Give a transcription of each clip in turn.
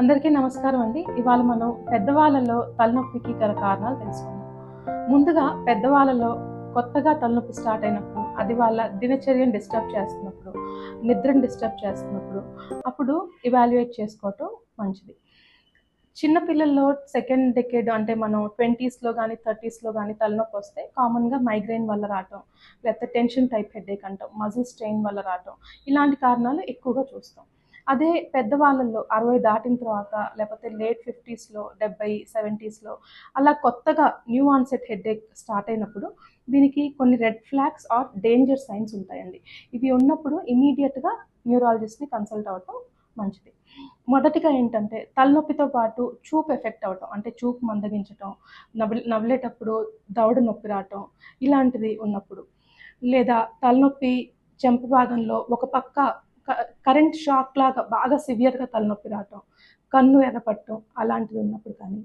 అందరికీ నమస్కారం అండి. ఇవాళ మనం పెద్దవాళ్ళలో తలనొప్పికి గల కారణాలు తెలుసుకుందాం. ముందుగా పెద్దవాళ్ళలో కొత్తగా తలనొప్పి స్టార్ట్ అయినప్పుడు, అది వాళ్ళ దినచర్యను డిస్టర్బ్ చేస్తున్నప్పుడు, నిద్రను డిస్టర్బ్ చేస్తున్నప్పుడు, అప్పుడు ఇవాల్యుయేట్ చేసుకోవటం మంచిది. చిన్న పిల్లల్లో సెకండ్ డెకేడ్ అంటే మనం 20స్‌లో గానీ, 30స్‌లో గానీ తలనొప్పి వస్తే కామన్‌గా మైగ్రేన్ వల్ల రావటం, లేకపోతే టెన్షన్ టైప్ హెడేక్ అంటాం, మజిల్ స్ట్రెయిన్ వల్ల రావటం, ఇలాంటి కారణాలు ఎక్కువగా చూస్తాం. అదే పెద్దవాళ్ళల్లో 60 దాటిన తర్వాత లేకపోతే లేట్ 50స్‌లో 70, 70స్‌లో అలా కొత్తగా న్యూ ఆన్సెట్ హెడేక్ స్టార్ట్ అయినప్పుడు దీనికి కొన్ని red flags or danger signs ఉంటాయండి. ఇవి ఉన్నప్పుడు ఇమ్మీడియేట్‌గా న్యూరాలజిస్ట్‌ని కన్సల్ట్ అవ్వటం మంచిది. మొదటిగా ఏంటంటే తలనొప్పితో పాటు చూపు ఎఫెక్ట్ అవ్వటం. అంటే చూపు మందగించటం, నవ్వులేటప్పుడు దవడ నొప్పి రావటం ఇలాంటిది ఉన్నప్పుడు. లేదా తలనొప్పి చెంప భాగంలో ఒక పక్క కరెంట్ షాక్ లాగా బాగా సివియర్‌గా తలనొప్పి రావటం, కన్ను ఎర్రపడటం అలాంటిది ఉన్నప్పుడు కానీ,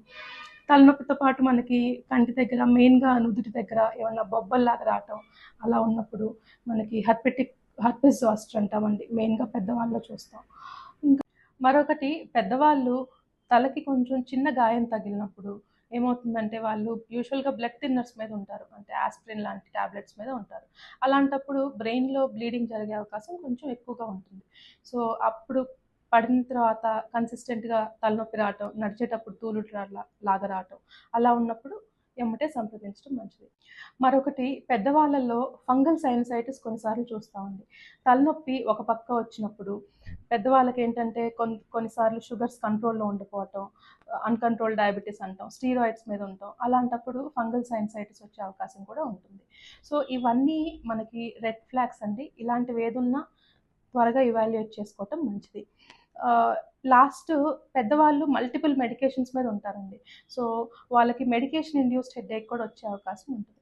తలనొప్పితో పాటు మనకి కంటి దగ్గర మెయిన్‌గా నుదుటి దగ్గర ఏమన్నా బొబ్బల్లాగా రావటం అలా ఉన్నప్పుడు మనకి హెర్పెస్ జోస్టర్ అంటామండి. మెయిన్‌గా పెద్దవాళ్ళలో చూస్తాం. మరొకటి పెద్దవాళ్ళు తలకి కొంచెం చిన్న గాయం తగిలినప్పుడు ఏమవుతుందంటే వాళ్ళు యూజువల్‌గా బ్లడ్ థిన్నర్స్ మీద ఉంటారు. అంటే యాస్పిరిన్ లాంటి టాబ్లెట్స్ మీద ఉంటారు. అలాంటప్పుడు బ్రెయిన్‌లో బ్లీడింగ్ జరిగే అవకాశం కొంచెం ఎక్కువగా ఉంటుంది. సో, అప్పుడు పడిన తర్వాత కన్సిస్టెంట్‌గా తలనొప్పి రావటం, నడిచేటప్పుడు లాగా రావటం అలా ఉన్నప్పుడు ఎమ్మటే సంప్రదించడం మంచిది. మరొకటి పెద్దవాళ్ళలో ఫంగల్ సైనసైటిస్ కొన్నిసార్లు చూస్తామండి. తలనొప్పి ఒక పక్క వచ్చినప్పుడు పెద్దవాళ్ళకేంటంటే కొన్నిసార్లు షుగర్స్ కంట్రోల్‌లో ఉండకపోవటం, అన్‌కంట్రోల్డ్ డయాబెటిస్ అంటాం, స్టీరాయిడ్స్ మీద ఉంటాం. అలాంటప్పుడు ఫంగల్ సైనసైటిస్ వచ్చే అవకాశం కూడా ఉంటుంది. సో, ఇవన్నీ మనకి రెడ్ ఫ్లాగ్స్ అండి. ఇలాంటివేదున్నా త్వరగా ఇవాల్యుయేట్ చేసుకోవటం మంచిది. లాస్ట్ పెద్దవాళ్ళు మల్టిపుల్ మెడికేషన్స్ మీద ఉంటారండి. సో, వాళ్ళకి మెడికేషన్ ఇండ్యూస్డ్ హెడేక్ కూడా వచ్చే అవకాశం ఉంటుంది.